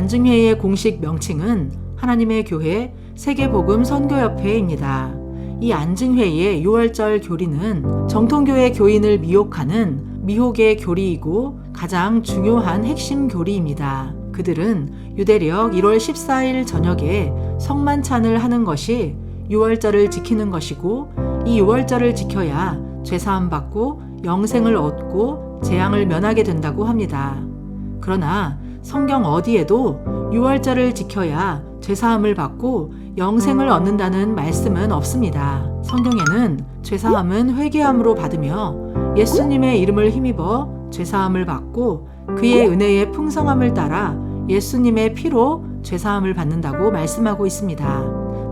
안증회의 공식 명칭은 하나님의 교회 세계복음 선교협회입니다. 이 안증회의 6월절 교리는 정통교회 교인을 미혹하는 미혹의 교리이고 가장 중요한 핵심 교리입니다. 그들은 유대력 1월 14일 저녁에 성만찬을 하는 것이 6월절을 지키는 것이고, 이 6월절을 지켜야 죄사함 받고 영생을 얻고 재앙을 면하게 된다고 합니다. 그러나 성경 어디에도 6월절을 지켜야 죄사함을 받고 영생을 얻는다는 말씀은 없습니다. 성경에는 죄사함은 회개함으로 받으며 예수님의 이름을 힘입어 죄사함을 받고 그의 은혜의 풍성함을 따라 예수님의 피로 죄사함을 받는다고 말씀하고 있습니다.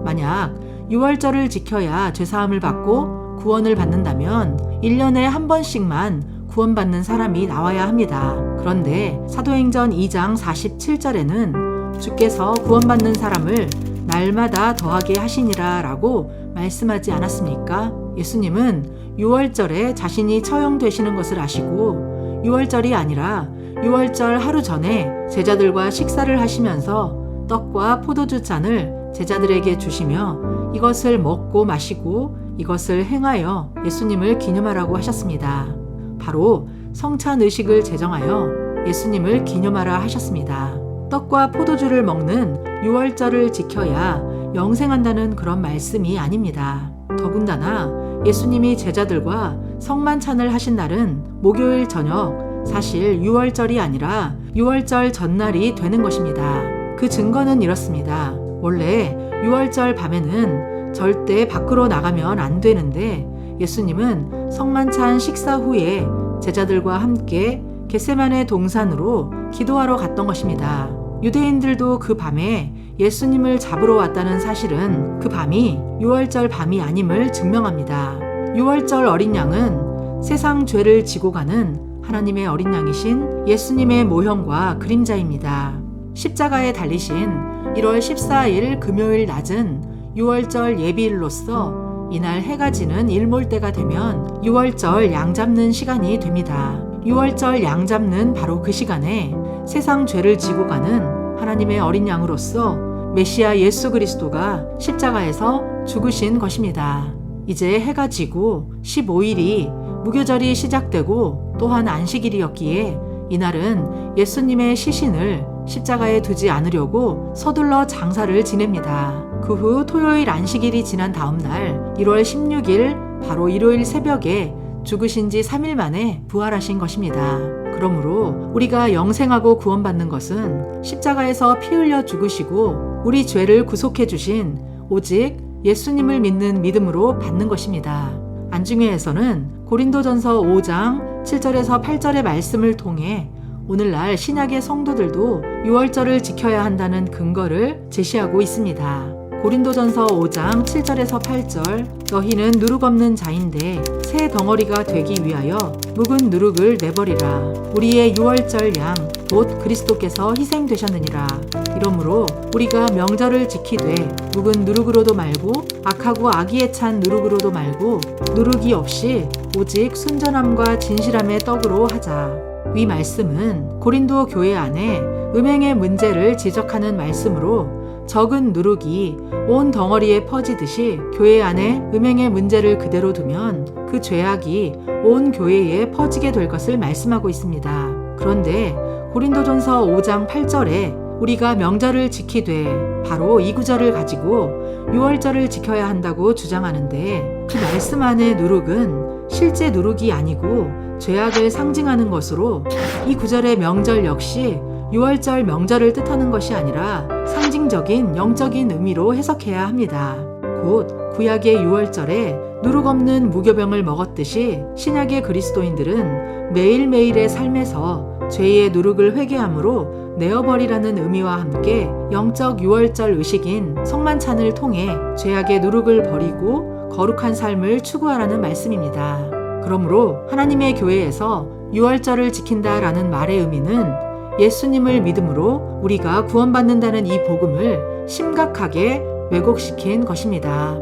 만약 6월절을 지켜야 죄사함을 받고 구원을 받는다면 1년에 한 번씩만 구원받는 사람이 나와야 합니다. 그런데 사도행전 2장 47절에는 주께서 구원받는 사람을 날마다 더하게 하시니라 라고 말씀하지 않았습니까? 예수님은 6월절에 자신이 처형되시는 것을 아시고 6월절이 아니라 6월절 하루 전에 제자들과 식사를 하시면서 떡과 포도주 잔을 제자들에게 주시며 이것을 먹고 마시고 이것을 행하여 예수님을 기념하라고 하셨습니다. 바로 성찬 의식을 제정하여 예수님을 기념하라 하셨습니다. 떡과 포도주를 먹는 6월절을 지켜야 영생한다는 그런 말씀이 아닙니다. 더군다나 예수님이 제자들과 성만찬을 하신 날은 목요일 저녁, 사실 6월절이 아니라 6월절 전날이 되는 것입니다. 그 증거는 이렇습니다. 원래 6월절 밤에는 절대 밖으로 나가면 안 되는데 예수님은 성만찬 식사 후에 제자들과 함께 겟세마네 동산으로 기도하러 갔던 것입니다. 유대인들도 그 밤에 예수님을 잡으러 왔다는 사실은 그 밤이 6월절 밤이 아님을 증명합니다. 6월절 어린 양은 세상 죄를 지고 가는 하나님의 어린 양이신 예수님의 모형과 그림자입니다. 십자가에 달리신 1월 14일 금요일 낮은 6월절 예비일로서 이날 해가 지는 일몰때가 되면 6월절 양 잡는 시간이 됩니다. 6월절 양 잡는 바로 그 시간에 세상 죄를 지고 가는 하나님의 어린 양으로서 메시아 예수 그리스도가 십자가에서 죽으신 것입니다. 이제 해가 지고 15일이 무교절이 시작되고 또한 안식일이었기에 이날은 예수님의 시신을 십자가에 두지 않으려고 서둘러 장사를 지냅니다. 그 후 토요일 안식일이 지난 다음 날 1월 16일 바로 일요일 새벽에 죽으신 지 3일 만에 부활하신 것입니다. 그러므로 우리가 영생하고 구원받는 것은 십자가에서 피 흘려 죽으시고 우리 죄를 구속해 주신 오직 예수님을 믿는 믿음으로 받는 것입니다. 안증회에서는 고린도전서 5장 7절에서 8절의 말씀을 통해 오늘날 신약의 성도들도 6월절을 지켜야 한다는 근거를 제시하고 있습니다. 고린도전서 5장 7절에서 8절 너희는 누룩 없는 자인데 새 덩어리가 되기 위하여 묵은 누룩을 내버리라. 우리의 6월절 양 곧 그리스도께서 희생되셨느니라. 이러므로 우리가 명절을 지키되 묵은 누룩으로도 말고 악하고 악의에 찬 누룩으로도 말고 누룩이 없이 오직 순전함과 진실함의 떡으로 하자. 이 말씀은 고린도 교회 안에 음행의 문제를 지적하는 말씀으로 적은 누룩이 온 덩어리에 퍼지듯이 교회 안에 음행의 문제를 그대로 두면 그 죄악이 온 교회에 퍼지게 될 것을 말씀하고 있습니다. 그런데 고린도전서 5장 8절에 우리가 명절을 지키되 바로 이 구절을 가지고 6월절을 지켜야 한다고 주장하는데 그 말씀 안의 누룩은 실제 누룩이 아니고 죄악을 상징하는 것으로 이 구절의 명절 역시 6월절 명절을 뜻하는 것이 아니라 상징적인 영적인 의미로 해석해야 합니다. 곧 구약의 6월절에 누룩 없는 무교병을 먹었듯이 신약의 그리스도인들은 매일매일의 삶에서 죄의 누룩을 회개함으로 내어버리라는 의미와 함께 영적 6월절 의식인 성만찬을 통해 죄악의 누룩을 버리고 거룩한 삶을 추구하라는 말씀입니다. 그러므로 하나님의 교회에서 6월절을 지킨다라는 말의 의미는 예수님을 믿음으로 우리가 구원받는다는 이 복음을 심각하게 왜곡시킨 것입니다.